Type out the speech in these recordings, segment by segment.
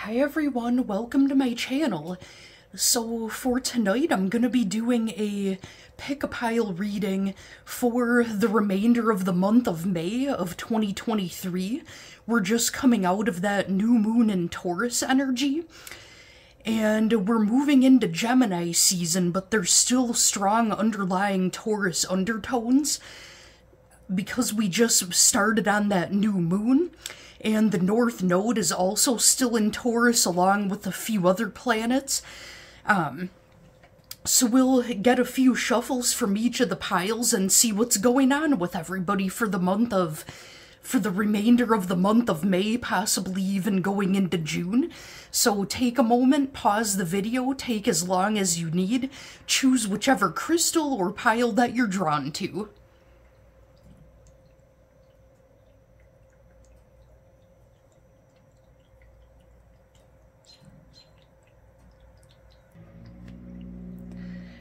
Hi everyone, welcome to my channel. So for tonight I'm going to be doing a pick-a-pile reading for the remainder of the month of May of 2023. We're just coming out of that new moon in Taurus energy, and we're moving into Gemini season, but there's still strong underlying Taurus undertones because we just started on that new moon. And the North Node is also still in Taurus, along with a few other planets. So we'll get a few shuffles from each of the piles and see what's going on with everybody for the remainder of the month of May, possibly even going into June. So take a moment, pause the video, take as long as you need, choose whichever crystal or pile that you're drawn to.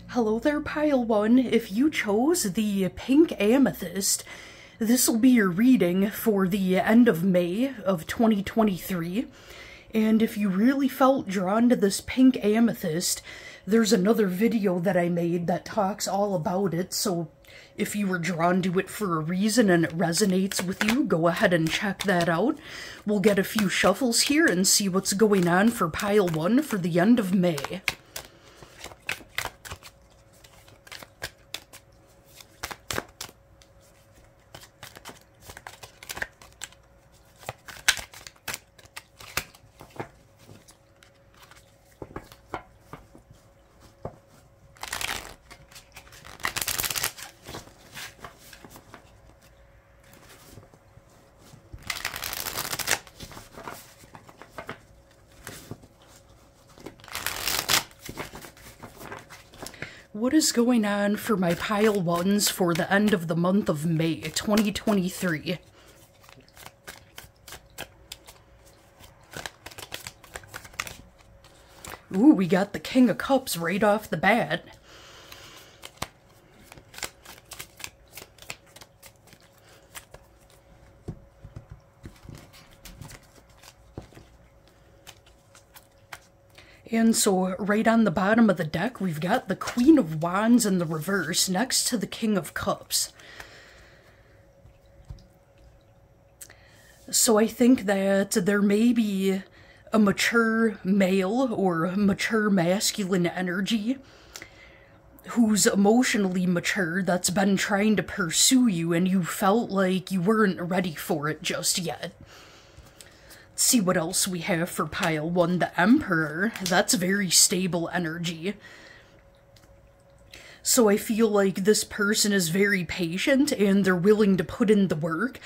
Hello there, Pile 1. If you chose the pink amethyst, this will be your reading for the end of May of 2023. And if you really felt drawn to this pink amethyst, there's another video that I made that talks all about it. So if you were drawn to it for a reason and it resonates with you, go ahead and check that out. We'll get a few shuffles here and see what's going on for Pile 1 for the end of May. What is going on for my Pile 1s for the end of the month of May 2023? Ooh, we got the King of Cups right off the bat. And so right on the bottom of the deck, we've got the Queen of Wands in the reverse next to the King of Cups. So I think that there may be a mature male or mature masculine energy who's emotionally mature that's been trying to pursue you and you felt like you weren't ready for it just yet. Let's see what else we have for Pile 1. The Emperor. That's very stable energy. So I feel like this person is very patient and they're willing to put in the work.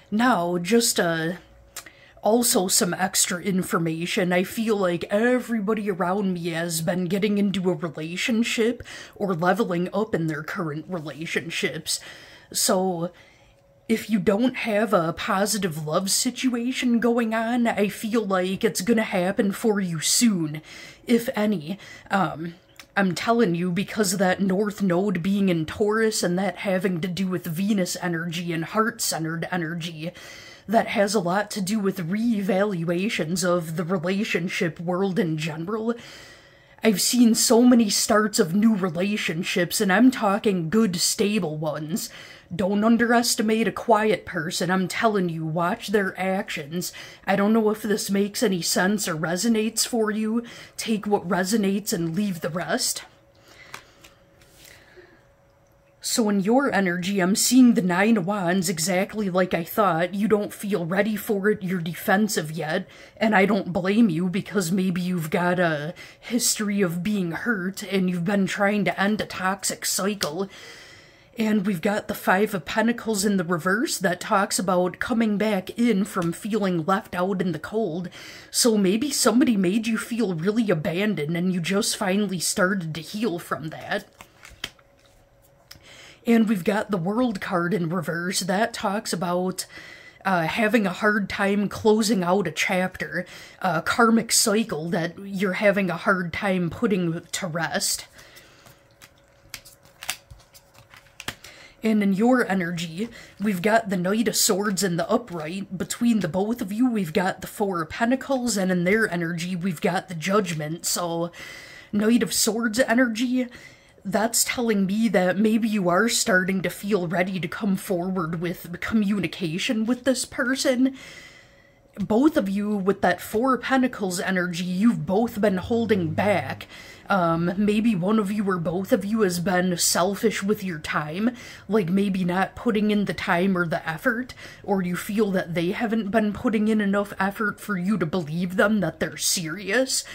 Now, just also some extra information. I feel like everybody around me has been getting into a relationship or leveling up in their current relationships. So if you don't have a positive love situation going on, I feel like it's gonna happen for you soon, if any. I'm telling you, because of that North Node being in Taurus and that having to do with Venus energy and heart-centered energy, that has a lot to do with reevaluations of the relationship world in general. I've seen so many starts of new relationships, and I'm talking good, stable ones. Don't underestimate a quiet person. I'm telling you, watch their actions. I don't know if this makes any sense or resonates for you. Take what resonates and leave the rest. So in your energy, I'm seeing the Nine of Wands exactly like I thought. You don't feel ready for it, you're defensive yet, and I don't blame you because maybe you've got a history of being hurt and you've been trying to end a toxic cycle. And we've got the Five of Pentacles in the reverse that talks about coming back in from feeling left out in the cold. So maybe somebody made you feel really abandoned and you just finally started to heal from that. And we've got the World card in reverse that talks about having a hard time closing out a chapter, a karmic cycle that you're having a hard time putting to rest. And in your energy, we've got the Knight of Swords in the upright. Between the both of you, we've got the Four of Pentacles, and in their energy, we've got the Judgment. So, Knight of Swords energy, that's telling me that maybe you are starting to feel ready to come forward with communication with this person. Both of you, with that Four of Pentacles energy, you've both been holding back. Maybe one of you or both of you has been selfish with your time, like maybe not putting in the time or the effort, or you feel that they haven't been putting in enough effort for you to believe them that they're serious.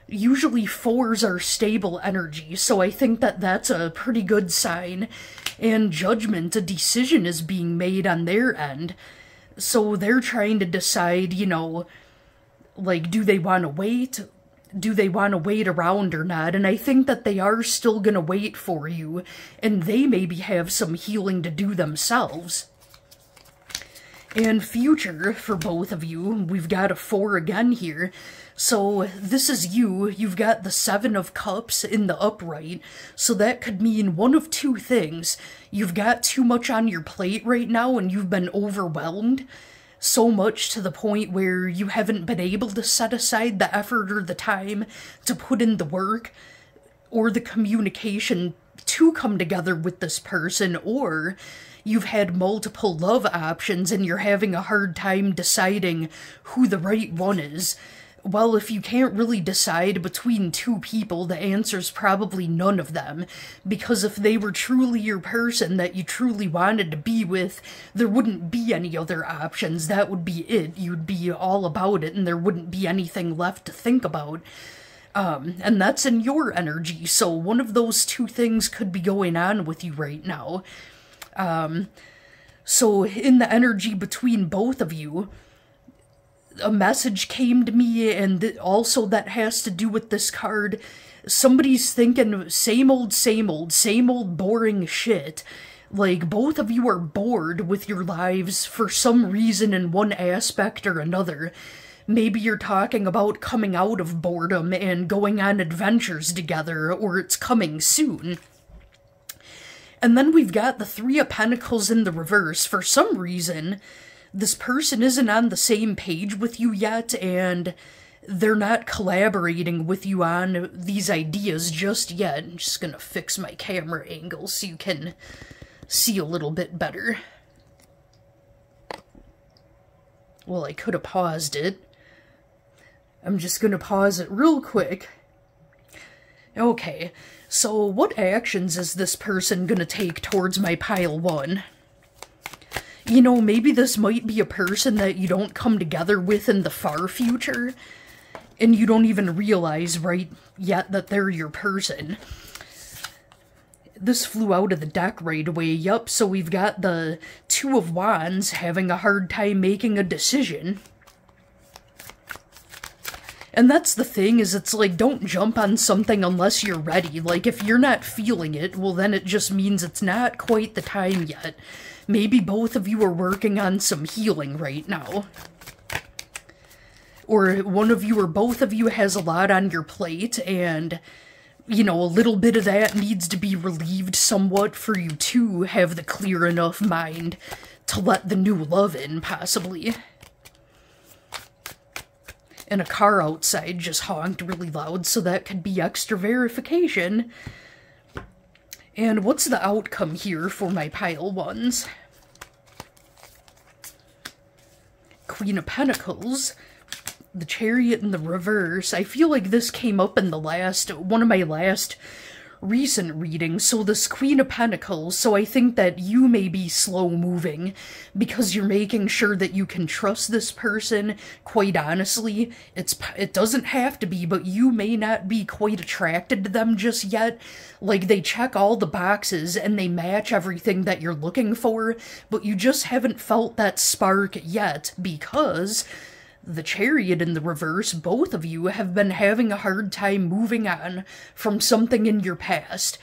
Usually fours are stable energy, so I think that that's a pretty good sign. And Judgment, a decision is being made on their end. So they're trying to decide, you know, like, do they want to wait? Do they want to wait around or not? And I think that they are still going to wait for you, and they maybe have some healing to do themselves. And future, for both of you, we've got a 4 again here. So this is you. You've got the 7 of Cups in the upright. So that could mean one of two things. You've got too much on your plate right now and you've been overwhelmed. So much to the point where you haven't been able to set aside the effort or the time to put in the work or the communication to come together with this person, or you've had multiple love options and you're having a hard time deciding who the right one is. Well, if you can't really decide between two people, the answer's probably none of them. Because if they were truly your person that you truly wanted to be with, there wouldn't be any other options. That would be it. You'd be all about it and there wouldn't be anything left to think about. And that's in your energy, so one of those two things could be going on with you right now. So in the energy between both of you, a message came to me, and also that has to do with this card. Somebody's thinking same old boring shit. Like, both of you are bored with your lives for some reason in one aspect or another. Maybe you're talking about coming out of boredom and going on adventures together, or it's coming soon. And then we've got the 3 of Pentacles in the reverse. For some reason, this person isn't on the same page with you yet, and they're not collaborating with you on these ideas just yet. I'm just gonna fix my camera angle so you can see a little bit better. Well, I could have paused it. I'm just gonna pause it real quick. Okay, so what actions is this person gonna take towards my pile 1? You know, maybe this might be a person that you don't come together with in the far future, and you don't even realize right yet that they're your person. This flew out of the deck right away. Yup, so we've got the 2 of Wands having a hard time making a decision. And that's the thing, is it's like, don't jump on something unless you're ready. Like, if you're not feeling it, well then it just means it's not quite the time yet. Maybe both of you are working on some healing right now. Or one of you or both of you has a lot on your plate, and, you know, a little bit of that needs to be relieved somewhat for you to have the clear enough mind to let the new love in, possibly. And a car outside just honked really loud, so that could be extra verification. And what's the outcome here for my pile 1s? Queen of Pentacles, the Chariot in the reverse. I feel like this came up in the one of my last recent readings. So this Queen of Pentacles, so I think that you may be slow moving because you're making sure that you can trust this person. Quite honestly, it doesn't have to be, but you may not be quite attracted to them just yet. Like, they check all the boxes and they match everything that you're looking for, but you just haven't felt that spark yet because the Chariot in the reverse, both of you have been having a hard time moving on from something in your past.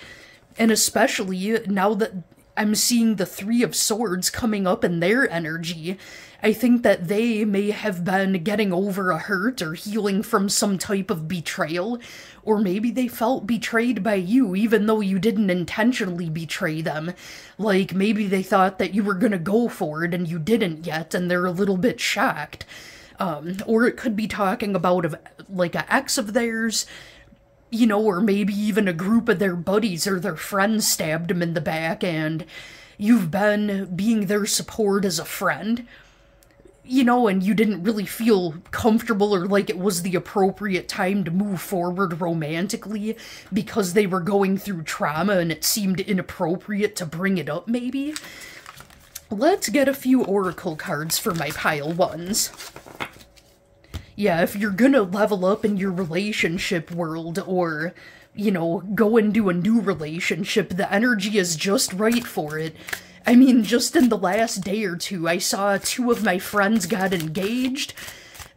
And especially now that I'm seeing the 3 of Swords coming up in their energy, I think that they may have been getting over a hurt or healing from some type of betrayal, or maybe they felt betrayed by you even though you didn't intentionally betray them. Like, maybe they thought that you were gonna go for it and you didn't yet, and they're a little bit shocked. Or it could be talking about, like, an ex of theirs, you know, or maybe even a group of their buddies or their friends stabbed them in the back, and you've been being their support as a friend, you know, and you didn't really feel comfortable or like it was the appropriate time to move forward romantically because they were going through trauma and it seemed inappropriate to bring it up, maybe. Let's get a few oracle cards for my pile ones. Yeah, if you're gonna level up in your relationship world or, you know, go into a new relationship, the energy is just right for it. I mean, just in the last day or two, I saw 2 of my friends got engaged.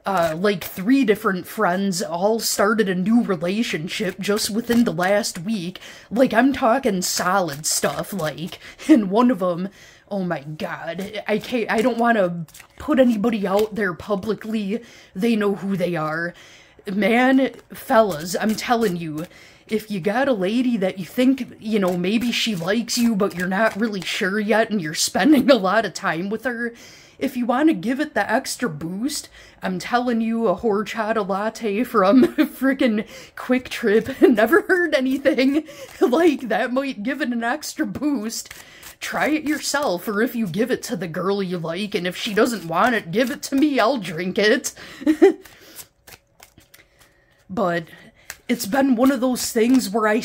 Like 3 different friends all started a new relationship just within the last week. Like, I'm talking solid stuff, like, and one of them, oh my god, I don't want to put anybody out there publicly. They know who they are. Man, fellas, I'm telling you, if you got a lady that you think, you know, maybe she likes you, but you're not really sure yet, and you're spending a lot of time with her, if you want to give it the extra boost, I'm telling you, a horchata latte from frickin' Quick Trip, never heard anything like that might give it an extra boost. Try it yourself, or if you give it to the girl you like, and if she doesn't want it, give it to me, I'll drink it. But it's been one of those things where I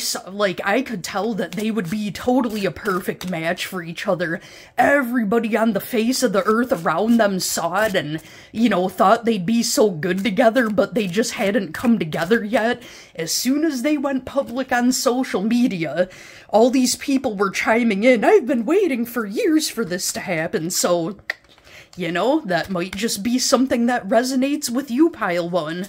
could tell that they would be totally a perfect match for each other. Everybody on the face of the earth around them saw it and, you know, thought they'd be so good together, but they just hadn't come together yet. As soon as they went public on social media, all these people were chiming in, I've been waiting for years for this to happen, so, you know, that might just be something that resonates with you, Pile 1.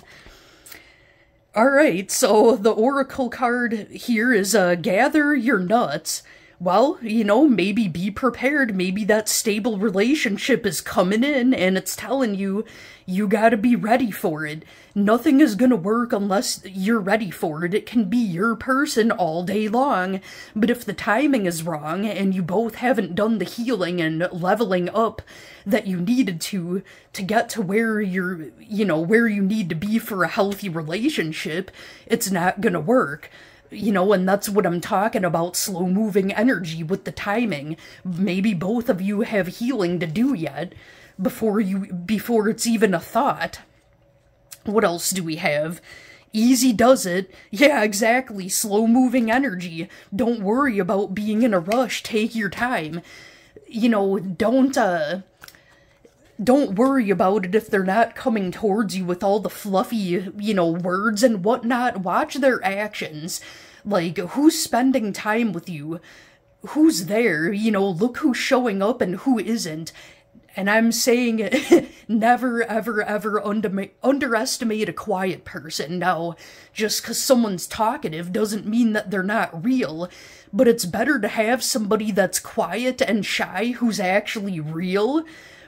Alright, so the oracle card here is, gather your nuts. Well, you know, maybe be prepared. Maybe that stable relationship is coming in and it's telling you, you gotta be ready for it. Nothing is gonna work unless you're ready for it. It can be your person all day long, but if the timing is wrong and you both haven't done the healing and leveling up that you needed to get to where you're, you know, where you need to be for a healthy relationship, it's not gonna work. You know, and that's what I'm talking about, slow-moving energy with the timing. Maybe both of you have healing to do yet before it's even a thought. What else do we have? Easy does it. Yeah, exactly. Slow-moving energy. Don't worry about being in a rush. Take your time. You know, don't worry about it if they're not coming towards you with all the fluffy, you know, words and whatnot. Watch their actions. Like, who's spending time with you? Who's there? You know, look who's showing up and who isn't. And I'm saying, never, ever, ever underestimate a quiet person. Now, just because someone's talkative doesn't mean that they're not real. But it's better to have somebody that's quiet and shy who's actually real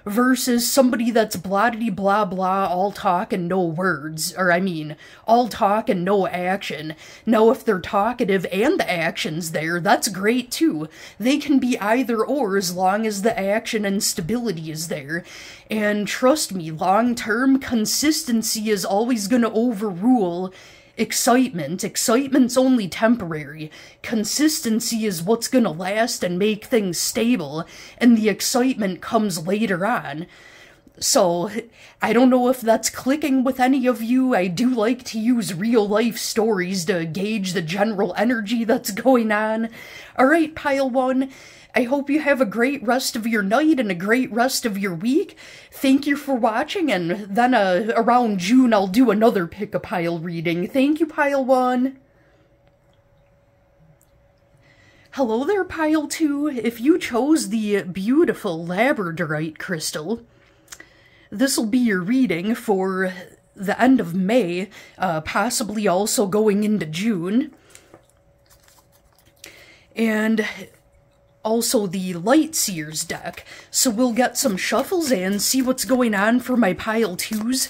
versus somebody that's blah-de-blah-blah, all talk and no words. Or, I mean, all talk and no action. Now, if they're talkative and the action's there, that's great too. They can be either or as long as the action and stability is there. And trust me, long-term, consistency is always gonna overrule excitement. Excitement's only temporary. Consistency is what's gonna last and make things stable, and the excitement comes later on. So, I don't know if that's clicking with any of you. I do like to use real-life stories to gauge the general energy that's going on. Alright, Pile 1, I hope you have a great rest of your night and a great rest of your week. Thank you for watching, and then around June I'll do another Pick-a-Pile reading. Thank you, Pile 1. Hello there, Pile 2. If you chose the beautiful Labradorite crystal, this'll be your reading for the end of May, possibly also going into June. And also the Light Seers deck. So we'll get some shuffles and see what's going on for my pile 2s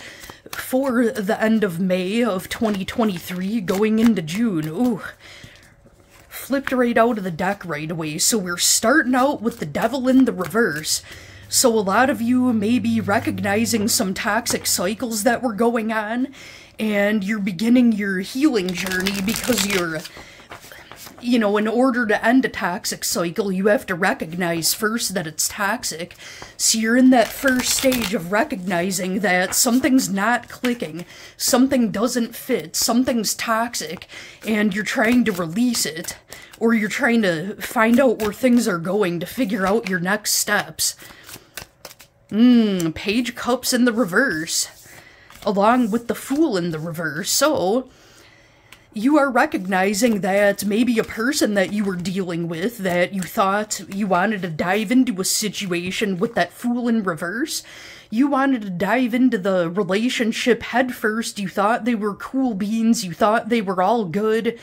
for the end of May of 2023 going into June. Ooh. Flipped right out of the deck right away. So we're starting out with the Devil in the reverse. So a lot of you may be recognizing some toxic cycles that were going on, and you're beginning your healing journey because you're, you know, in order to end a toxic cycle, you have to recognize first that it's toxic. So you're in that first stage of recognizing that something's not clicking, something doesn't fit, something's toxic, and you're trying to release it, or you're trying to find out where things are going to figure out your next steps. Page of Cups in the reverse, along with the Fool in the reverse. So you are recognizing that maybe a person that you were dealing with, that you thought you wanted to dive into a situation with that Fool in reverse, you wanted to dive into the relationship head first, you thought they were cool beans, you thought they were all good,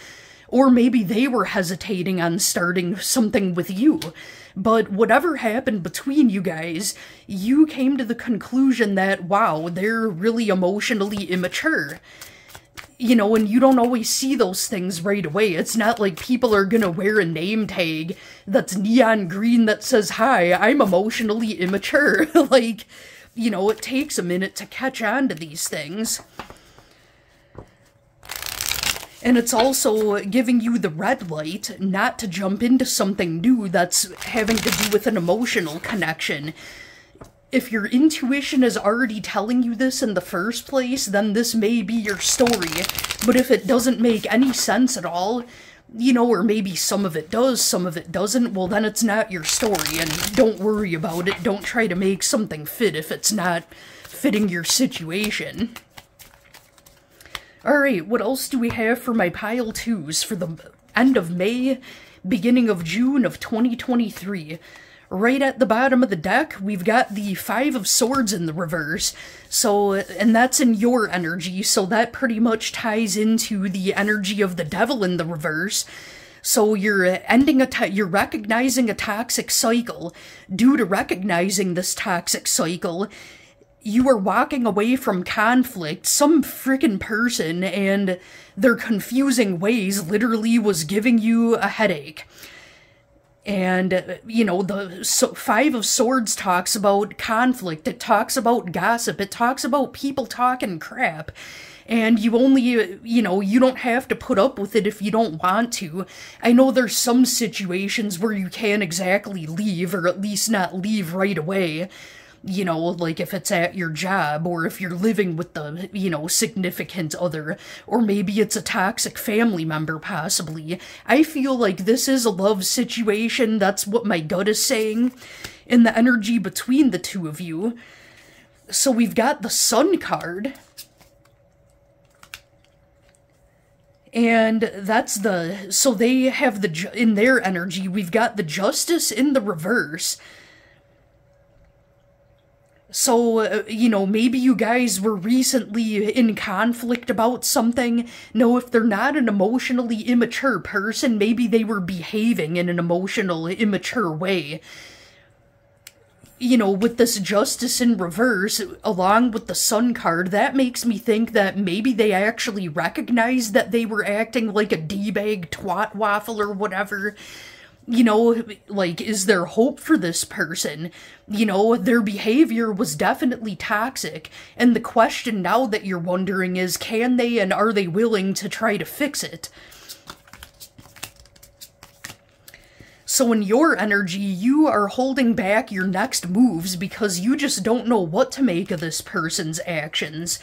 or maybe they were hesitating on starting something with you. But whatever happened between you guys, you came to the conclusion that, wow, they're really emotionally immature. You know, and you don't always see those things right away. It's not like people are gonna wear a name tag that's neon green that says, "Hi, I'm emotionally immature." Like, you know, it takes a minute to catch on to these things. And it's also giving you the red light not to jump into something new that's having to do with an emotional connection. If your intuition is already telling you this in the first place, then this may be your story. But if it doesn't make any sense at all, you know, or maybe some of it does, some of it doesn't, well then it's not your story, and don't worry about it. Don't try to make something fit if it's not fitting your situation. Alright, what else do we have for my pile 2s for the end of May, beginning of June of 2023? Right at the bottom of the deck, we've got the 5 of Swords in the reverse, so, and that's in your energy, so that pretty much ties into the energy of the Devil in the reverse. So you're you're recognizing a toxic cycle. Due to recognizing this toxic cycle, you are walking away from conflict. Some frickin' person and their confusing ways literally was giving you a headache. And, you know, the 5 of Swords talks about conflict, it talks about gossip, it talks about people talking crap. And you only, you know, you don't have to put up with it if you don't want to. I know there's some situations where you can't exactly leave, or at least not leave right away. You know, like if it's at your job, or if you're living with the, you know, significant other, or maybe it's a toxic family member, possibly. I feel like this is a love situation, that's what my gut is saying, in the energy between the two of you. So we've got the Sun card, and that's the, so they have the, in their energy, we've got the Justice in the reverse. So, you know, maybe you guys were recently in conflict about something. No, if they're not an emotionally immature person, maybe they were behaving in an emotional, immature way. You know, with this Justice in reverse, along with the Sun card, that makes me think that maybe they actually recognized that they were acting like a D-bag twat waffle or whatever. You know, like, is there hope for this person? You know, their behavior was definitely toxic, and the question now that you're wondering is, can they and are they willing to try to fix it? So in your energy, you are holding back your next moves because you just don't know what to make of this person's actions.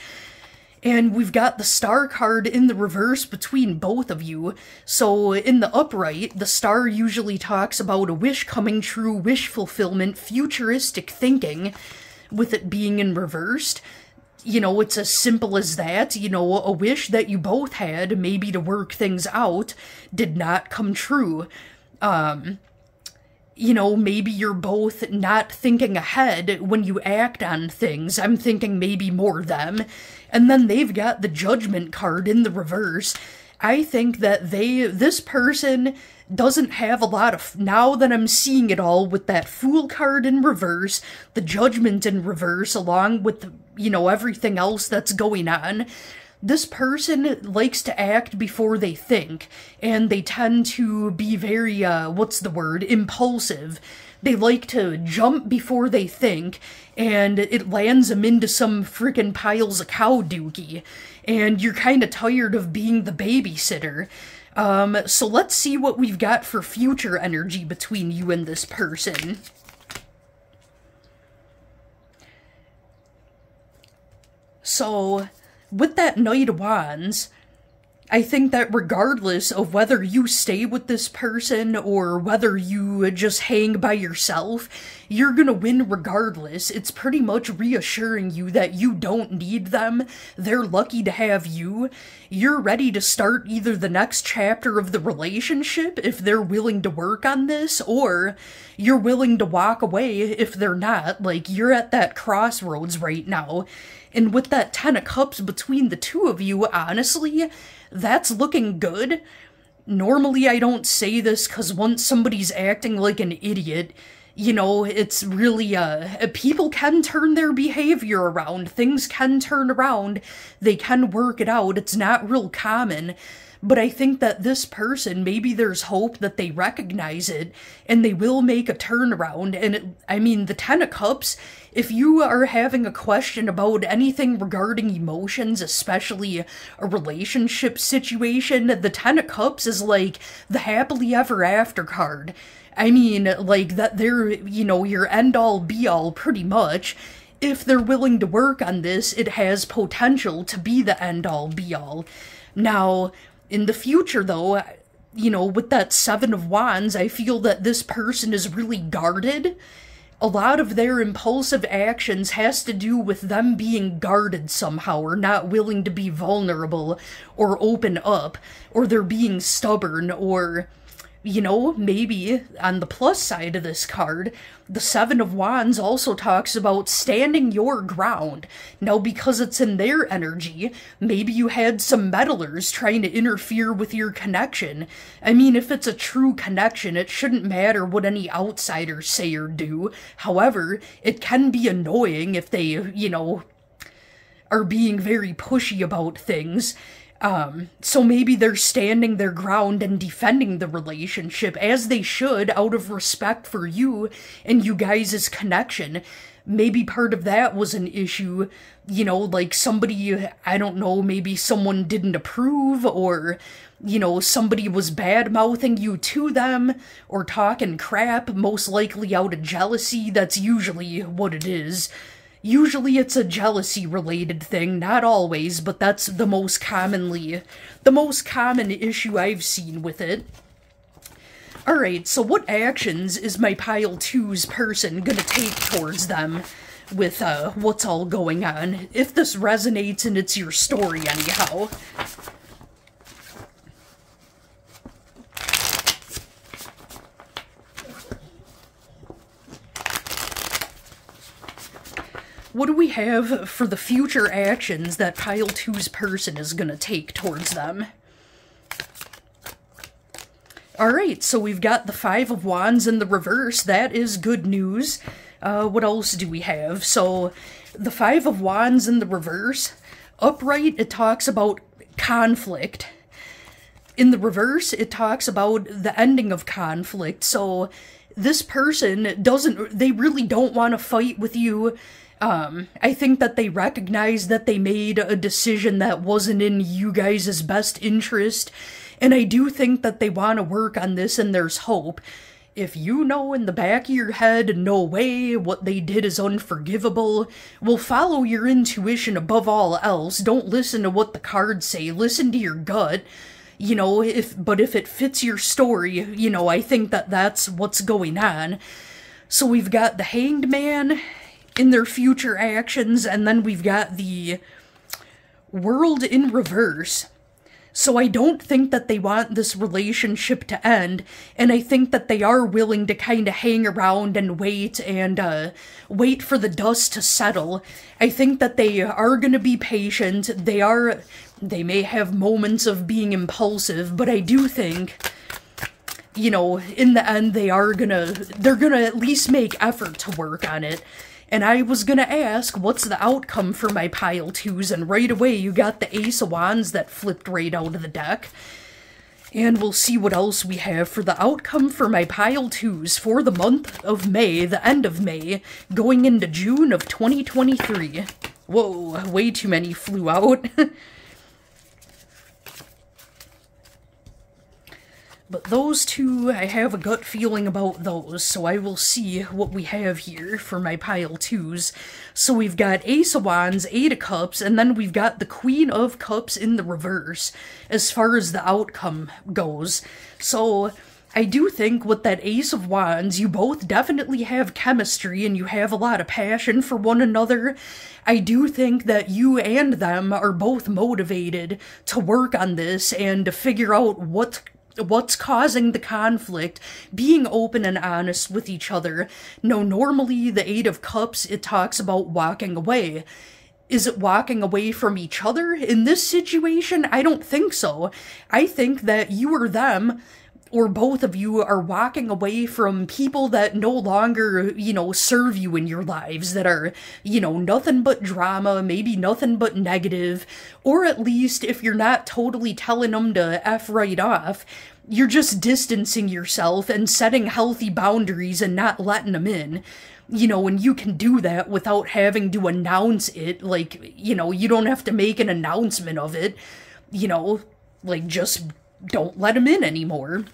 And we've got the Star card in the reverse between both of you. So in the upright, the Star usually talks about a wish coming true, wish fulfillment, futuristic thinking, with it being in reversed. You know, it's as simple as that. You know, a wish that you both had, maybe to work things out, did not come true. You know, maybe you're both not thinking ahead when you act on things. I'm thinking maybe more them. And then they've got the Judgment card in the reverse. I think that this person doesn't have a lot of, now that I'm seeing it all with that Fool card in reverse, the Judgment in reverse, along with, you know, everything else that's going on, this person likes to act before they think, and they tend to be very, impulsive. They like to jump before they think, and it lands them into some frickin' piles of cow dookie, and you're kinda tired of being the babysitter. So let's see what we've got for future energy between you and this person. So, with that Knight of Wands, I think that regardless of whether you stay with this person or whether you just hang by yourself, you're gonna win regardless. It's pretty much reassuring you that you don't need them. They're lucky to have you. You're ready to start either the next chapter of the relationship if they're willing to work on this, or you're willing to walk away if they're not. Like, you're at that crossroads right now. And with that 10 of Cups between the two of you, honestly, that's looking good. Normally I don't say this because once somebody's acting like an idiot, you know, it's really, people can turn their behavior around. Things can turn around. They can work it out. It's not real common. But I think that this person, maybe there's hope that they recognize it and they will make a turnaround. And the 10 of Cups, if you are having a question about anything regarding emotions, especially a relationship situation, the 10 of Cups is like the happily ever after card. I mean, like, that they're, you know, your end-all be-all pretty much. If they're willing to work on this, it has potential to be the end-all be-all. Now, in the future, though, you know, with that 7 of Wands, I feel that this person is really guarded. A lot of their impulsive actions has to do with them being guarded somehow, or not willing to be vulnerable, or open up, or they're being stubborn, or, you know, maybe on the plus side of this card, the 7 of Wands also talks about standing your ground. Now, because it's in their energy, maybe you had some meddlers trying to interfere with your connection. I mean, if it's a true connection, it shouldn't matter what any outsiders say or do. However, it can be annoying if they, you know, are being very pushy about things. So maybe they're standing their ground and defending the relationship, as they should, out of respect for you and you guys' connection. Maybe part of that was an issue, you know, like somebody, I don't know, maybe someone didn't approve, or, you know, somebody was bad-mouthing you to them, or talking crap, most likely out of jealousy. That's usually what it is. Usually it's a jealousy-related thing, not always, but that's the most common issue I've seen with it. Alright, so what actions is my pile 2's person gonna take towards them with, what's all going on? If this resonates and it's your story anyhow. What do we have for the future actions that pile 2's person is gonna take towards them? Alright, so we've got the 5 of Wands in the reverse. That is good news. What else do we have? So, the 5 of Wands in the reverse. Upright, it talks about conflict. In the reverse, it talks about the ending of conflict. So, this person they really don't want to fight with you. I think that they recognize that they made a decision that wasn't in you guys' best interest, and I do think that they want to work on this and there's hope. If you know in the back of your head, no way, what they did is unforgivable, well, follow your intuition above all else. Don't listen to what the cards say. Listen to your gut. You know, but if it fits your story, you know, I think that that's what's going on. So we've got the Hanged Man in their future actions, and then we've got the World in reverse. So I don't think that they want this relationship to end, and I think that they are willing to kind of hang around and wait for the dust to settle. I think that they are going to be patient. They may have moments of being impulsive, but I do think, you know, in the end they're gonna at least make effort to work on it. And I was gonna ask, what's the outcome for my pile 2s? And right away you got the Ace of Wands that flipped right out of the deck. And we'll see what else we have for the outcome for my pile 2s for the month of May, the end of May, going into June of 2023. Whoa, way too many flew out. But those two, I have a gut feeling about those, so I will see what we have here for my pile 2s. So we've got Ace of Wands, 8 of Cups, and then we've got the Queen of Cups in the reverse, as far as the outcome goes. So I do think with that Ace of Wands, you both definitely have chemistry and you have a lot of passion for one another. I do think that you and them are both motivated to work on this and to figure out what's causing the conflict, being open and honest with each other. No, normally the 8 of Cups, it talks about walking away. Is it walking away from each other? In this situation, I don't think so. I think that you or them, or both of you, are walking away from people that no longer, you know, serve you in your lives, that are, you know, nothing but drama, maybe nothing but negative, or at least if you're not totally telling them to F right off, you're just distancing yourself and setting healthy boundaries and not letting them in. You know, and you can do that without having to announce it, like, you know, you don't have to make an announcement of it, you know, like, just don't let them in anymore.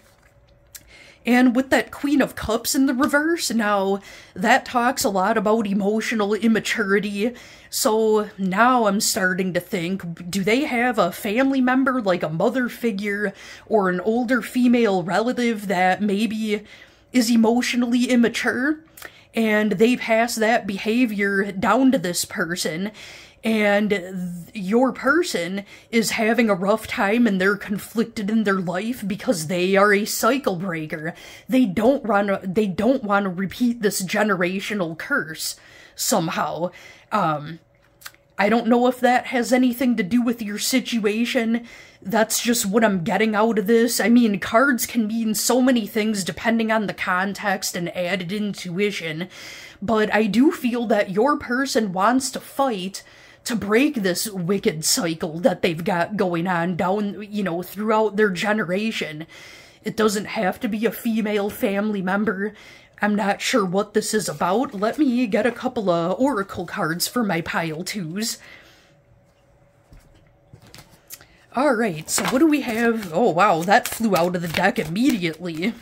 And with that Queen of Cups in the reverse, now, that talks a lot about emotional immaturity. So now I'm starting to think, do they have a family member, like a mother figure, or an older female relative that maybe is emotionally immature? And they pass that behavior down to this person, and your person is having a rough time and they're conflicted in their life because they are a cycle breaker. They don't want to repeat this generational curse somehow. I don't know if that has anything to do with your situation. That's just what I'm getting out of this. I mean, cards can mean so many things depending on the context and added intuition, but I do feel that your person wants to fight to break this wicked cycle that they've got going on down, you know, throughout their generation. It doesn't have to be a female family member. I'm not sure what this is about. Let me get a couple of oracle cards for my pile 2s. Alright, so what do we have? Oh wow, that flew out of the deck immediately.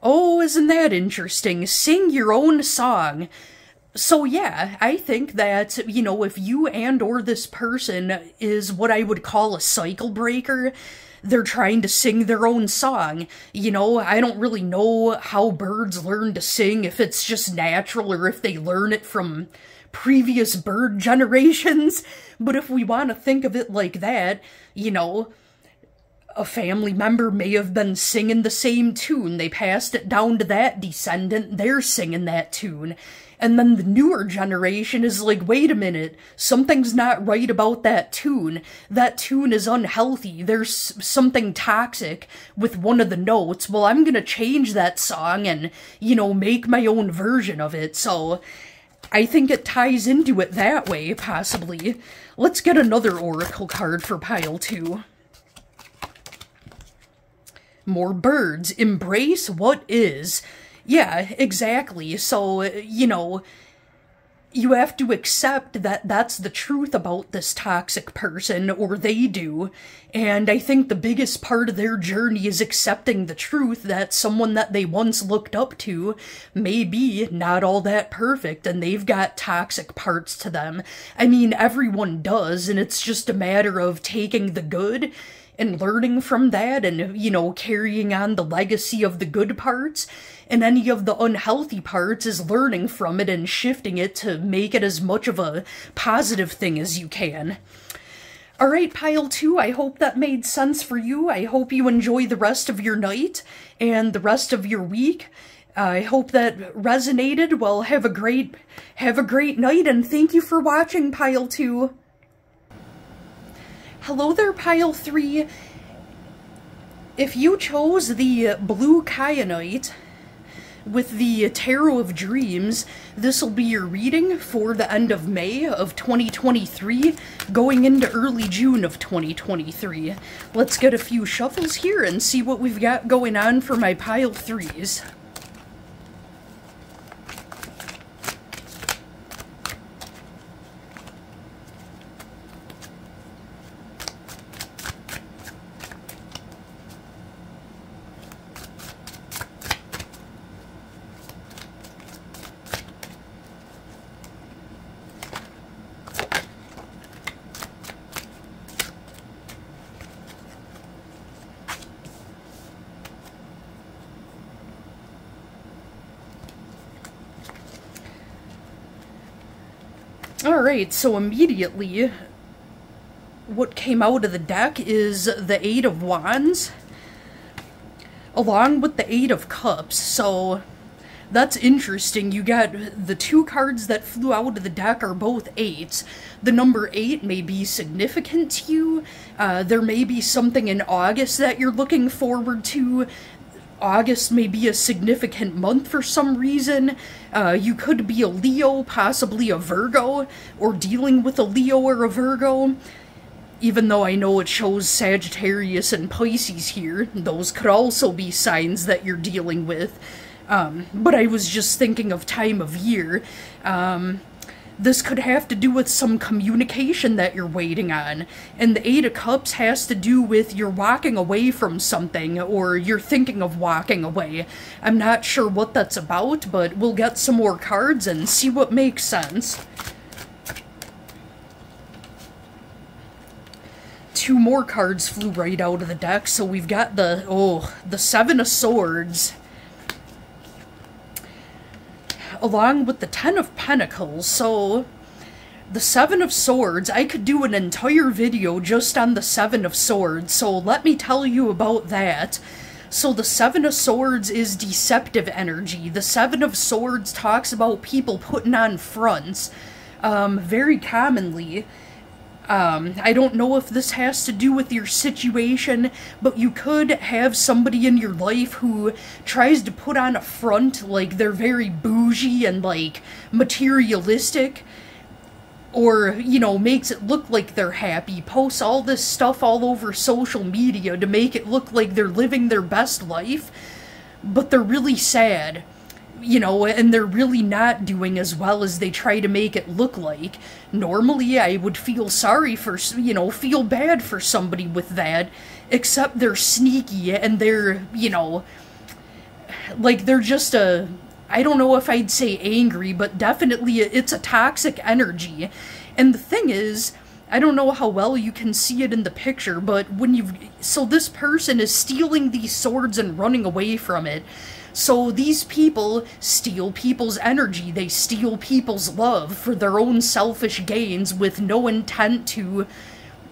Oh, isn't that interesting? Sing your own song. So yeah, I think that, you know, if you and or this person is what I would call a cycle breaker, they're trying to sing their own song. You know, I don't really know how birds learn to sing, if it's just natural or if they learn it from previous bird generations, but if we want to think of it like that, you know, a family member may have been singing the same tune, they passed it down to that descendant, they're singing that tune. And then the newer generation is like, wait a minute, something's not right about that tune. That tune is unhealthy. There's something toxic with one of the notes. Well, I'm gonna change that song and, you know, make my own version of it. So I think it ties into it that way, possibly. Let's get another oracle card for pile 2. More birds. Embrace what is. Yeah, exactly. So, you know, you have to accept that that's the truth about this toxic person, or they do. And I think the biggest part of their journey is accepting the truth that someone that they once looked up to may be not all that perfect, and they've got toxic parts to them. I mean, everyone does, and it's just a matter of taking the good and learning from that and, you know, carrying on the legacy of the good parts. And any of the unhealthy parts is learning from it and shifting it to make it as much of a positive thing as you can. Alright, pile 2, I hope that made sense for you. I hope you enjoy the rest of your night and the rest of your week. I hope that resonated. Well, have a great night, and thank you for watching, pile 2. Hello there, pile 3. If you chose the blue KYANITE with the Tarot of Dreams, this will be your reading for the end of May of 2023, going into early June of 2023. Let's get a few shuffles here and see what we've got going on for my pile 3s. Alright, so immediately what came out of the deck is the 8 of Wands along with the 8 of Cups. So that's interesting. You got the 2 cards that flew out of the deck are both 8s. The number 8 may be significant to you. There may be something in August that you're looking forward to. August may be a significant month for some reason. You could be a Leo, possibly a Virgo, or dealing with a Leo or a Virgo. Even though I know it shows Sagittarius and Pisces here, those could also be signs that you're dealing with. But I was just thinking of time of year. This could have to do with some communication that you're waiting on. And the 8 of Cups has to do with you're walking away from something, or you're thinking of walking away. I'm not sure what that's about, but we'll get some more cards and see what makes sense. 2 more cards flew right out of the deck, so we've got the 7 of Swords along with the 10 of Pentacles. So the 7 of Swords, I could do an entire video just on the 7 of Swords, so let me tell you about that. So the 7 of Swords is deceptive energy. The 7 of Swords talks about people putting on fronts, very commonly. I don't know if this has to do with your situation, but you could have somebody in your life who tries to put on a front, like they're very bougie and like materialistic, or, you know, makes it look like they're happy, posts all this stuff all over social media to make it look like they're living their best life, but they're really sad. You know, and they're really not doing as well as they try to make it look like. Normally, I would feel sorry for, you know, feel bad for somebody with that, except they're sneaky and they're, you know, like they're just I don't know if I'd say angry, but definitely it's a toxic energy. And the thing is, I don't know how well you can see it in the picture, but so this person is stealing these swords and running away from it. So these people steal people's energy, they steal people's love for their own selfish gains with no intent to,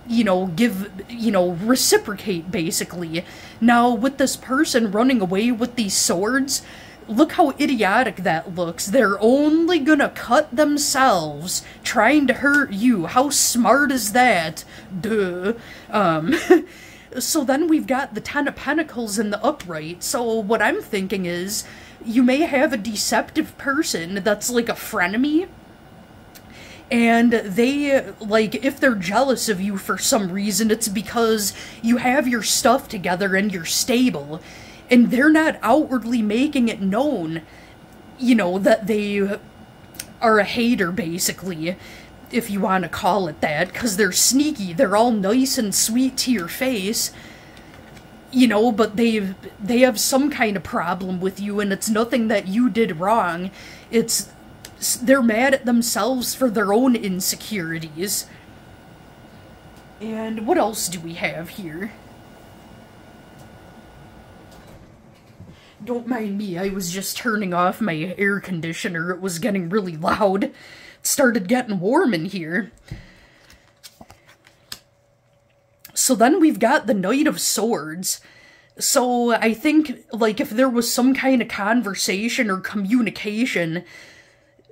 you know, reciprocate, basically. Now, with this person running away with these swords, look how idiotic that looks. They're only gonna cut themselves trying to hurt you. How smart is that? Duh. So then we've got the 10 of Pentacles in the upright. So what I'm thinking is, you may have a deceptive person that's like a frenemy, and they, like, if they're jealous of you for some reason, it's because you have your stuff together and you're stable, and they're not outwardly making it known, you know, that they are a hater, basically, if you want to call it that, because they're sneaky. They're all nice and sweet to your face, you know, but they have some kind of problem with you, and it's nothing that you did wrong. They're mad at themselves for their own insecurities. And what else do we have here? Don't mind me, I was just turning off my air conditioner. It was getting really loud. It started getting warm in here. So then we've got the Knight of Swords. So I think, like, if there was some kind of conversation or communication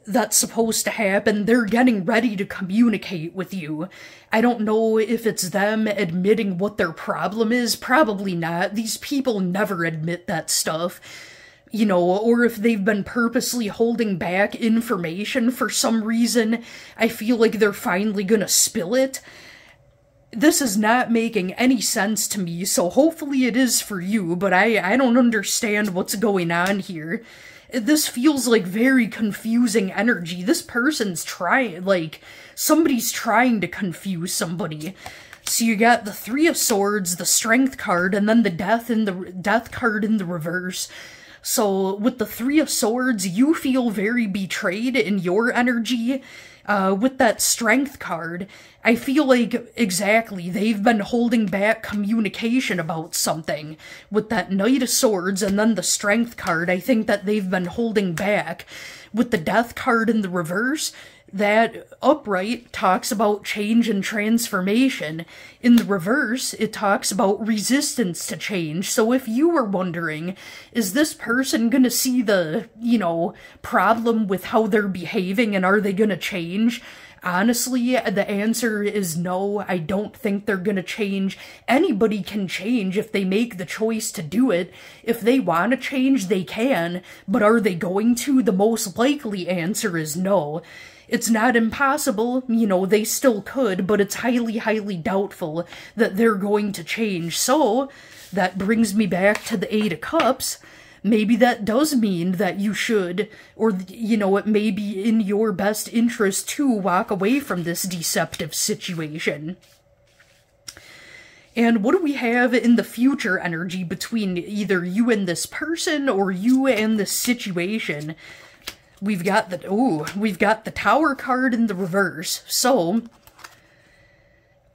that's supposed to happen, they're getting ready to communicate with you. I don't know if it's them admitting what their problem is. Probably not. These people never admit that stuff. You know, or if they've been purposely holding back information for some reason, I feel like they're finally gonna spill it. This is not making any sense to me, so hopefully it is for you, but I don't understand what's going on here. This feels like very confusing energy. This person's trying, like, somebody's trying to confuse somebody. So you got the Three of Swords, the Strength card, and then the Death card in the reverse. So with the Three of Swords, you feel very betrayed in your energy. With that Strength card, I feel like, exactly, they've been holding back communication about something. With that Knight of Swords and then the Strength card, I think that they've been holding back. With the Death card in the reverse, that upright talks about change and transformation. In the reverse, it talks about resistance to change. So if you were wondering, is this person gonna see the, you know, problem with how they're behaving and are they gonna change? Honestly, the answer is no. I don't think they're gonna change. Anybody can change if they make the choice to do it. If they want to change, they can. But are they going to? The most likely answer is no. It's not impossible, you know, they still could, but it's highly, highly doubtful that they're going to change. So, that brings me back to the Eight of Cups. Maybe that does mean that you should, or, you know, it may be in your best interest to walk away from this deceptive situation. And what do we have in the future energy between either you and this person or you and this situation? We've got the Tower card in the reverse. So,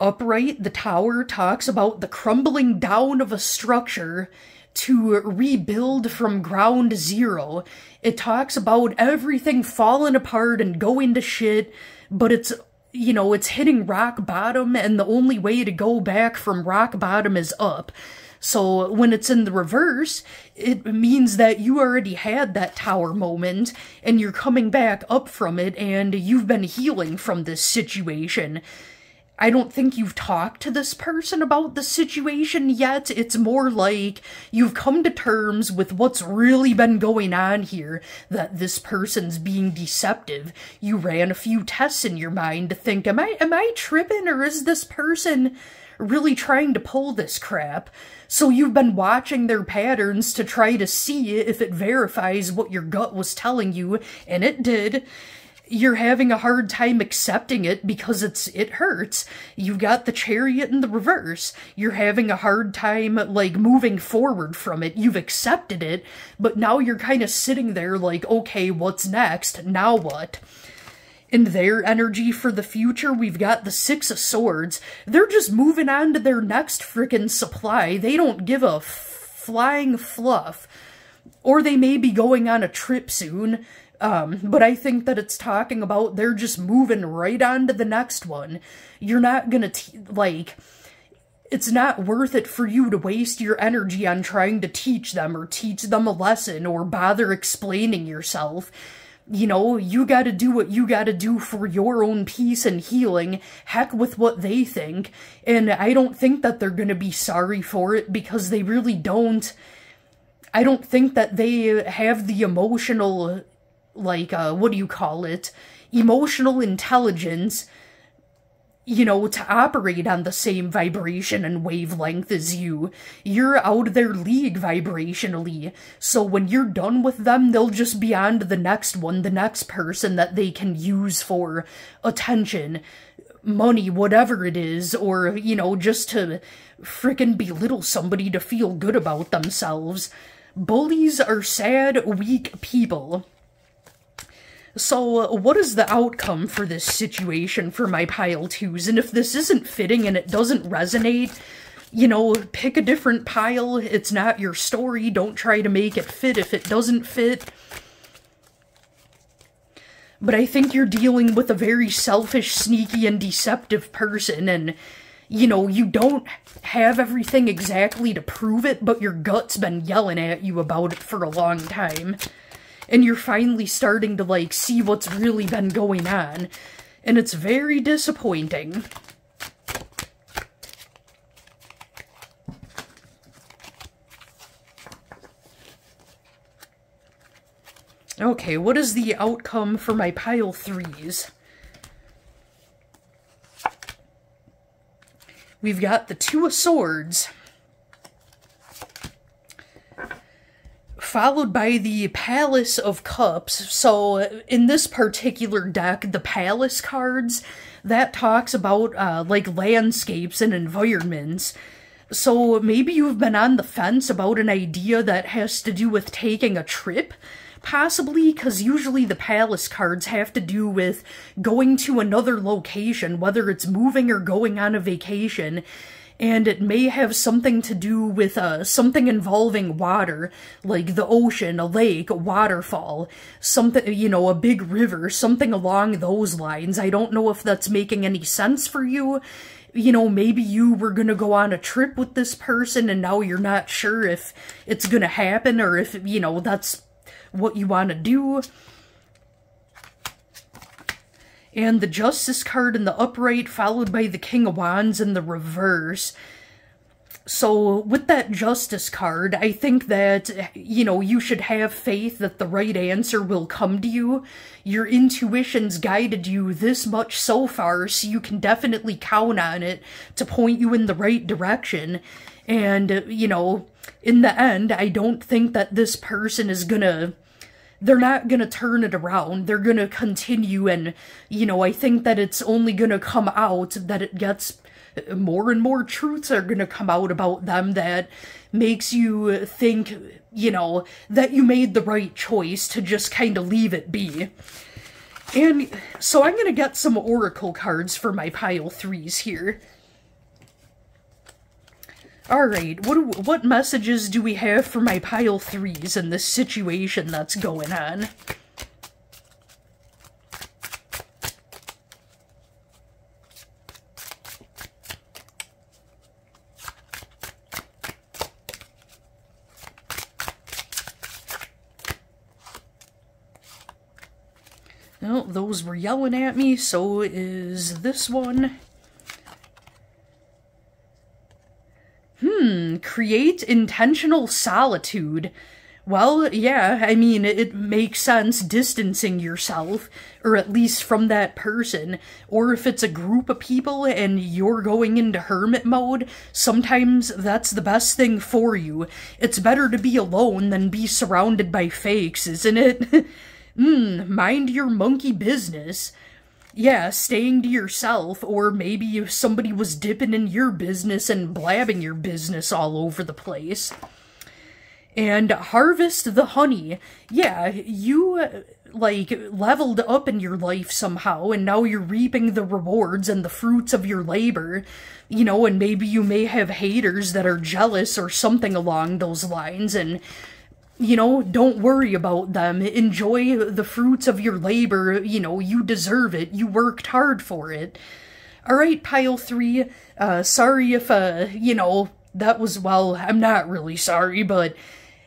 upright, the Tower talks about the crumbling down of a structure to rebuild from ground zero. It talks about everything falling apart and going to shit, but it's, you know, it's hitting rock bottom, and the only way to go back from rock bottom is up. So when it's in the reverse, it means that you already had that Tower moment, and you're coming back up from it, and you've been healing from this situation. I don't think you've talked to this person about the situation yet. It's more like you've come to terms with what's really been going on here, that this person's being deceptive. You ran a few tests in your mind to think, am I tripping, or is this person really trying to pull this crap? So you've been watching their patterns to try to see if it verifies what your gut was telling you, and it did. You're having a hard time accepting it because it hurts. You got the Chariot in the reverse. You're having a hard time, like, moving forward from it. You've accepted it, but now you're kind of sitting there like, okay, what's next? Now what? In their energy for the future, we've got the Six of Swords. They're just moving on to their next frickin' supply. They don't give a flying fluff. Or they may be going on a trip soon. But I think that it's talking about they're just moving right on to the next one. You're not gonna, it's not worth it for you to waste your energy on trying to teach them or teach them a lesson or bother explaining yourself. You know, you gotta do what you gotta do for your own peace and healing, heck with what they think, and I don't think that they're gonna be sorry for it, because they really don't. I don't think that they have the emotional, emotional intelligence, you know, to operate on the same vibration and wavelength as you. You're out of their league vibrationally, so when you're done with them, they'll just be on to the next one, the next person that they can use for attention, money, whatever it is, or, you know, just to frickin' belittle somebody to feel good about themselves. Bullies are sad, weak people. So, what is the outcome for this situation for my pile twos? And if this isn't fitting and it doesn't resonate, you know, pick a different pile. It's not your story. Don't try to make it fit if it doesn't fit. But I think you're dealing with a very selfish, sneaky, and deceptive person, and you know, you don't have everything exactly to prove it, but your gut's been yelling at you about it for a long time. And you're finally starting to, like, see what's really been going on. And it's very disappointing. Okay, what is the outcome for my pile 3s? We've got the 2 of Swords, followed by the Palace of Cups. So in this particular deck, the Palace cards, that talks about like landscapes and environments. So maybe you've been on the fence about an idea that has to do with taking a trip. Possibly, because usually the Palace cards have to do with going to another location, whether it's moving or going on a vacation, and it may have something to do with something involving water, like the ocean, a lake, a waterfall, something, you know, a big river, something along those lines. I don't know if that's making any sense for you. You know, maybe you were gonna go on a trip with this person and now you're not sure if it's gonna happen or if, you know, that's what you want to do. And the Justice card in the upright, followed by the King of Wands in the reverse. So with that Justice card, I think that, you know, you should have faith that the right answer will come to you. Your intuition's guided you this much so far, so you can definitely count on it to point you in the right direction. And, you know, in the end, I don't think that this person is gonna... They're not gonna turn it around. They're gonna continue, and, you know, I think that it's only gonna come out that it gets more and more truths are gonna come out about them that makes you think, you know, that you made the right choice to just kind of leave it be. And so I'm gonna get some oracle cards for my pile 3s here. Alright, what messages do we have for my pile 3s in this situation that's going on? Well, those were yelling at me, so is this one. Create intentional solitude. Well, yeah, I mean, it makes sense distancing yourself, or at least from that person. Or if it's a group of people and you're going into hermit mode, sometimes that's the best thing for you. It's better to be alone than be surrounded by fakes, isn't it? Mind your monkey business. Yeah, staying to yourself, or maybe if somebody was dipping in your business and blabbing your business all over the place. And harvest the honey. Yeah, you, like, leveled up in your life somehow, and now you're reaping the rewards and the fruits of your labor. You know, and maybe you may have haters that are jealous or something along those lines, and... you know, don't worry about them. Enjoy the fruits of your labor. You know, you deserve it. You worked hard for it. Alright, pile 3. Sorry if, you know, that was, well, I'm not really sorry, but,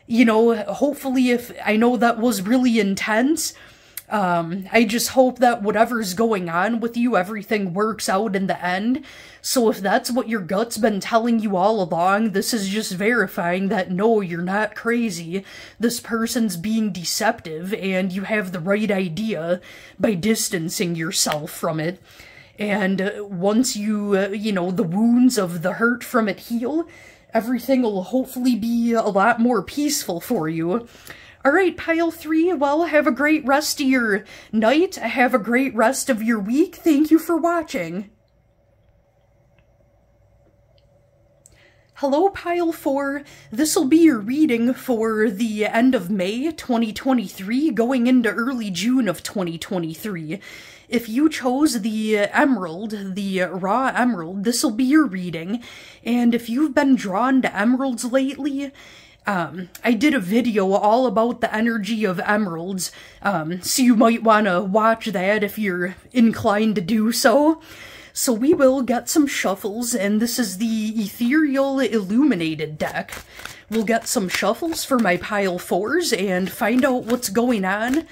you know, hopefully if, I know that was really intense. I just hope that whatever's going on with you, everything works out in the end. So if that's what your gut's been telling you all along, this is just verifying that no, you're not crazy. This person's being deceptive, and you have the right idea by distancing yourself from it. And once you, you know, the wounds of the hurt from it heal, everything will hopefully be a lot more peaceful for you. Alright, pile 3, well, have a great rest of your night, have a great rest of your week, thank you for watching. Hello, pile 4, this'll be your reading for the end of May 2023, going into early June of 2023. If you chose the emerald, the raw emerald, this'll be your reading, and if you've been drawn to emeralds lately, I did a video all about the energy of emeralds, so you might want to watch that if you're inclined to do so. So we will get some shuffles, and this is the Ethereal Illuminated deck. We'll get some shuffles for my pile 4s and find out what's going on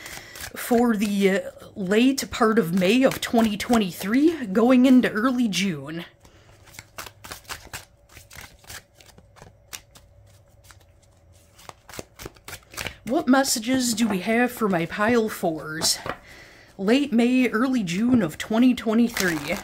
for the late part of May of 2023, going into early June. What messages do we have for my pile 4s? Late May, early June of 2023.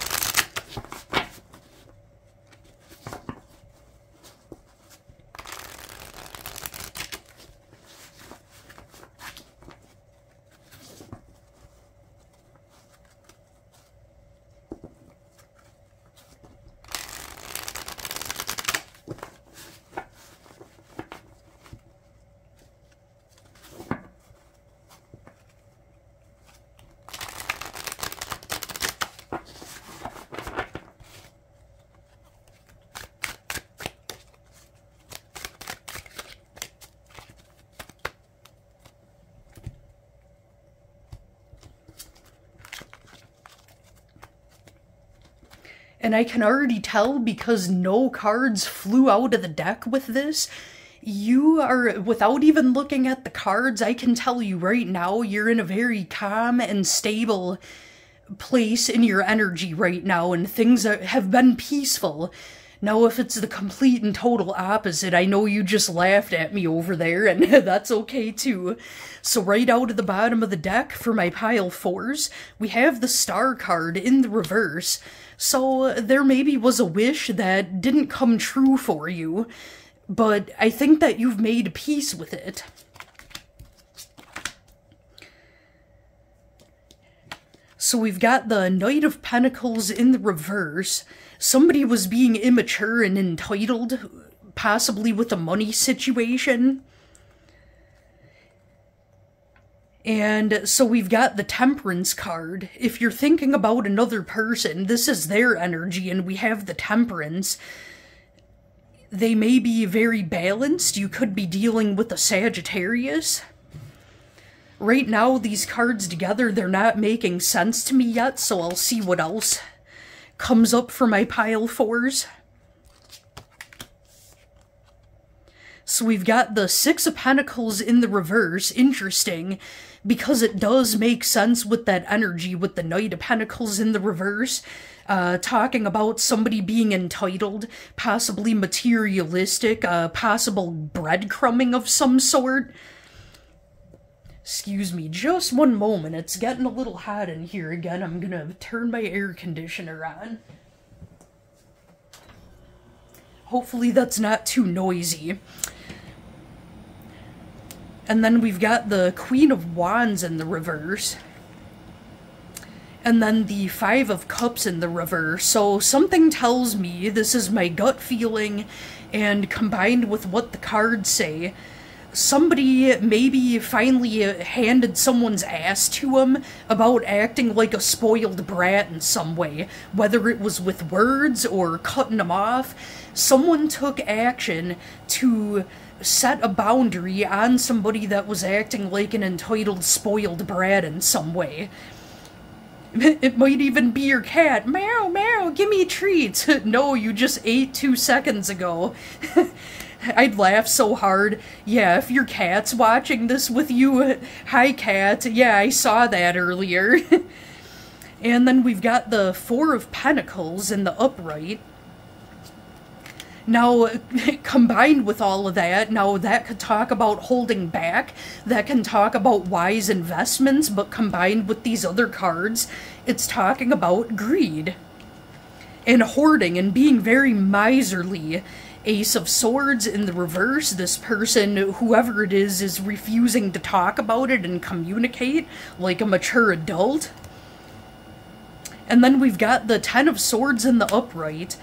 And I can already tell, because no cards flew out of the deck with this, you are, without even looking at the cards, I can tell you right now, you're in a very calm and stable place in your energy right now, and things have been peaceful. Now, if it's the complete and total opposite, I know you just laughed at me over there, and that's okay too. So right out of the bottom of the deck for my pile 4s, we have the Star card in the reverse. So there maybe was a wish that didn't come true for you, but I think that you've made peace with it. So we've got the Knight of Pentacles in the reverse. Somebody was being immature and entitled, possibly with a money situation. And so we've got the Temperance card. If you're thinking about another person, this is their energy, and we have the Temperance. They may be very balanced. You could be dealing with a Sagittarius. Right now, these cards together, they're not making sense to me yet, so I'll see what else comes up for my pile 4s. So we've got the Six of Pentacles in the reverse. Interesting, because it does make sense with that energy with the Knight of Pentacles in the reverse. Talking about somebody being entitled, possibly materialistic, possible breadcrumbing of some sort. Excuse me, just one moment. It's getting a little hot in here again. I'm gonna turn my air conditioner on. Hopefully that's not too noisy. And then we've got the Queen of Wands in the reverse. And then the Five of Cups in the reverse. So something tells me, this is my gut feeling, and combined with what the cards say, somebody maybe finally handed someone's ass to him about acting like a spoiled brat in some way. Whether it was with words or cutting them off, someone took action to set a boundary on somebody that was acting like an entitled, spoiled brat in some way. It might even be your cat. Meow, meow, give me treats. No, you just ate 2 seconds ago. I'd laugh so hard. Yeah, if your cat's watching this with you, hi cat, yeah, I saw that earlier. And then we've got the Four of Pentacles in the upright. Now, combined with all of that, now that could talk about holding back, that can talk about wise investments, but combined with these other cards, it's talking about greed and hoarding and being very miserly. Ace of Swords in the reverse. This person, whoever it is refusing to talk about it and communicate like a mature adult. And then we've got the Ten of Swords in the upright.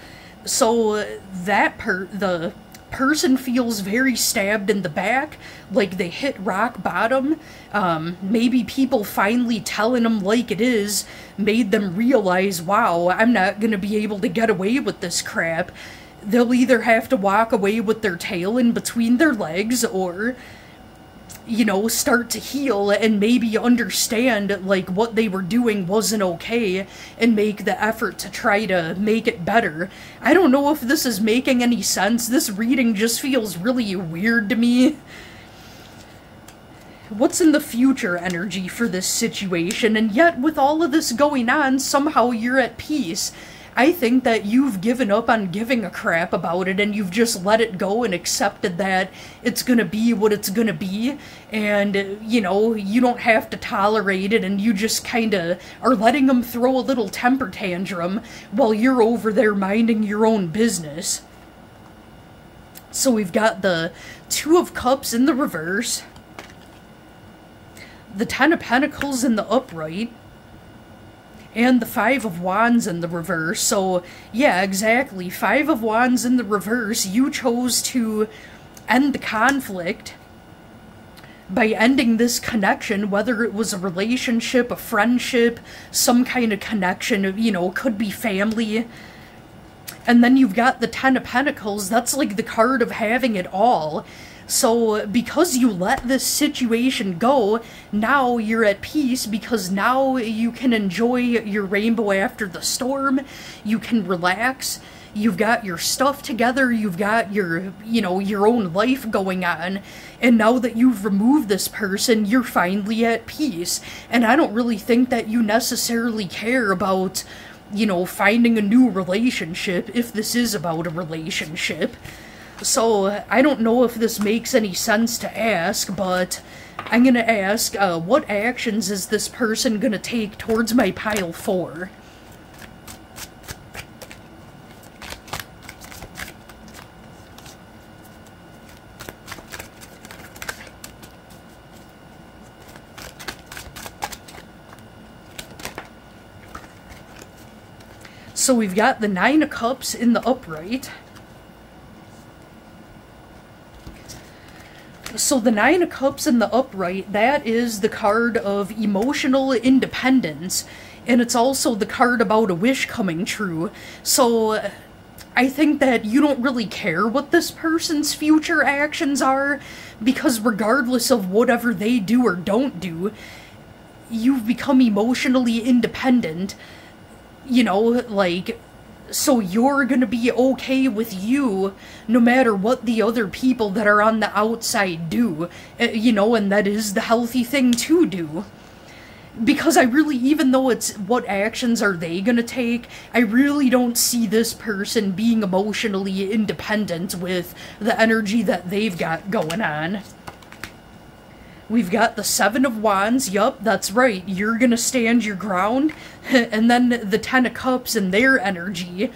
So that the person feels very stabbed in the back, like they hit rock bottom. Maybe people finally telling them like it is made them realize, wow, I'm not gonna be able to get away with this crap. They'll either have to walk away with their tail in between their legs, or you know, start to heal and maybe understand, like, what they were doing wasn't okay and make the effort to try to make it better. I don't know if this is making any sense. This reading just feels really weird to me. What's in the future energy for this situation? And yet, with all of this going on, somehow you're at peace. I think that you've given up on giving a crap about it and you've just let it go and accepted that it's gonna be what it's gonna be, and, you know, you don't have to tolerate it, and you just kinda are letting them throw a little temper tantrum while you're over there minding your own business. So we've got the Two of Cups in the reverse, the Ten of Pentacles in the upright, and the Five of Wands in the reverse. So, yeah, exactly. Five of Wands in the reverse. You chose to end the conflict by ending this connection, whether it was a relationship, a friendship, some kind of connection, you know, could be family. And then you've got the Ten of Pentacles. That's like the card of having it all. So, because you let this situation go, now you're at peace, because now you can enjoy your rainbow after the storm, you can relax, you've got your stuff together, you've got your, you know, your own life going on, and now that you've removed this person, you're finally at peace. And I don't really think that you necessarily care about, you know, finding a new relationship, if this is about a relationship. So, I don't know if this makes any sense to ask, but I'm gonna ask, what actions is this person gonna take towards my pile 4? So we've got the Nine of Cups in the upright. So the Nine of Cups in the upright, that is the card of emotional independence, and it's also the card about a wish coming true. So I think that you don't really care what this person's future actions are, because regardless of whatever they do or don't do, you've become emotionally independent, you know, like, so you're gonna be okay with you no matter what the other people that are on the outside do, you know, and that is the healthy thing to do. Because I really, even though it's what actions are they gonna take, I really don't see this person being emotionally independent with the energy that they've got going on. We've got the Seven of Wands. Yup, that's right. You're gonna stand your ground. And then the Ten of Cups and their energy.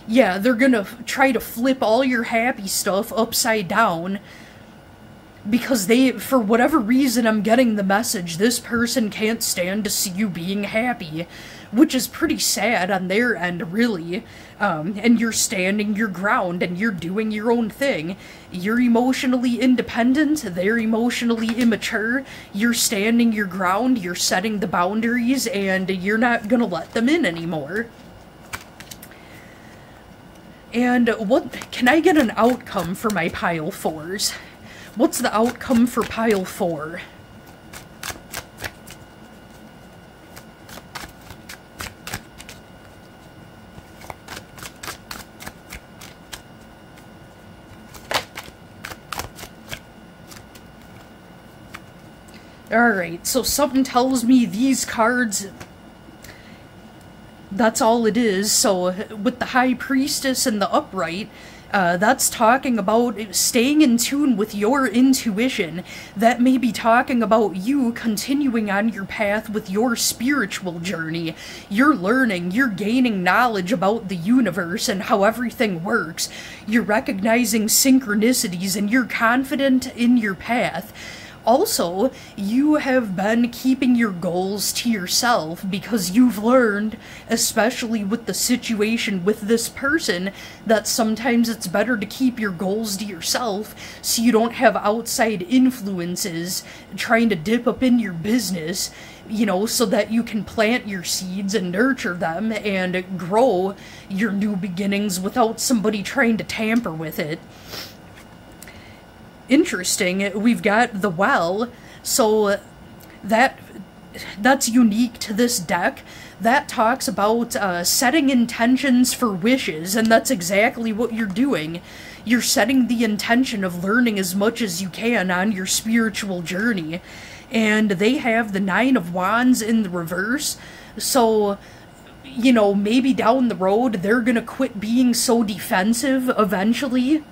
Yeah, they're gonna try to flip all your happy stuff upside down. Because they, for whatever reason, I'm getting the message, this person can't stand to see you being happy. Which is pretty sad on their end, really. And you're standing your ground and you're doing your own thing. You're emotionally independent, they're emotionally immature, you're standing your ground, you're setting the boundaries, and you're not gonna let them in anymore. And what, can I get an outcome for my pile 4s? What's the outcome for pile 4? Alright, so something tells me these cards, that's all it is. So with the High Priestess and the upright, that's talking about staying in tune with your intuition. That may be talking about you continuing on your path with your spiritual journey. You're learning, you're gaining knowledge about the universe and how everything works. You're recognizing synchronicities and you're confident in your path. Also, you have been keeping your goals to yourself because you've learned, especially with the situation with this person, that sometimes it's better to keep your goals to yourself so you don't have outside influences trying to dip up in your business, you know, so that you can plant your seeds and nurture them and grow your new beginnings without somebody trying to tamper with it. interesting. We've got the Well, so that's unique to this deck. That talks about setting intentions for wishes, and that's exactly what you're doing. You're setting the intention of learning as much as you can on your spiritual journey. And they have the Nine of Wands in the reverse, so, you know, maybe down the road they're gonna quit being so defensive eventually.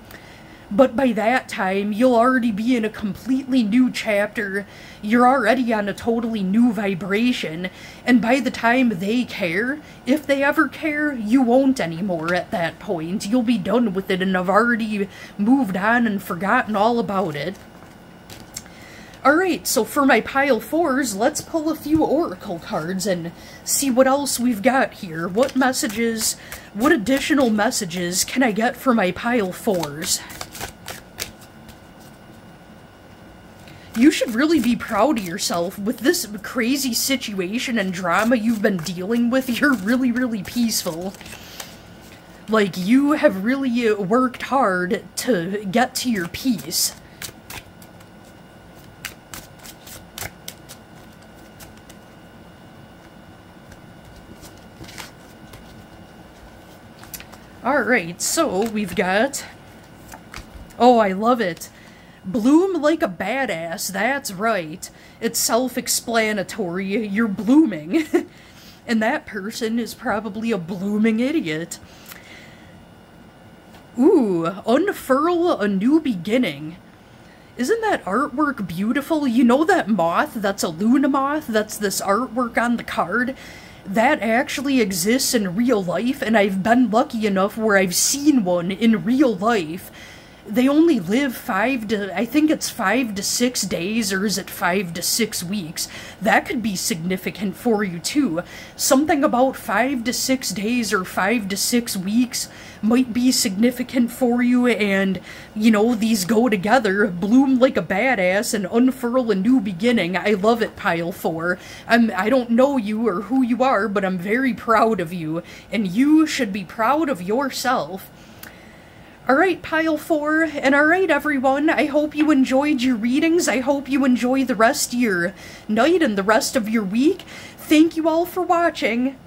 But by that time, you'll already be in a completely new chapter. You're already on a totally new vibration. And by the time they care, if they ever care, you won't anymore at that point. You'll be done with it and have already moved on and forgotten all about it. Alright, so for my pile 4s, let's pull a few oracle cards and see what else we've got here. What messages, what additional messages can I get for my pile 4s? You should really be proud of yourself. With this crazy situation and drama you've been dealing with, you're really, really peaceful. Like, you have really worked hard to get to your peace. Alright, so we've got... Oh, I love it. Bloom like a badass, that's right. It's self-explanatory, you're blooming. And that person is probably a blooming idiot. Ooh, unfurl a new beginning. Isn't that artwork beautiful? You know that moth that's a Luna moth? That's this artwork on the card? That actually exists in real life, and I've been lucky enough where I've seen one in real life. They only live I think it's 5 to 6 days, or is it 5 to 6 weeks? That could be significant for you too. Something about 5 to 6 days or 5 to 6 weeks might be significant for you, and, you know, these go together. Bloom like a badass and unfurl a new beginning. I love it, pile 4. I don't know you or who you are, but I'm very proud of you, and you should be proud of yourself. Alright, pile 4, and alright everyone, I hope you enjoyed your readings. I hope you enjoy the rest of your night and the rest of your week. Thank you all for watching.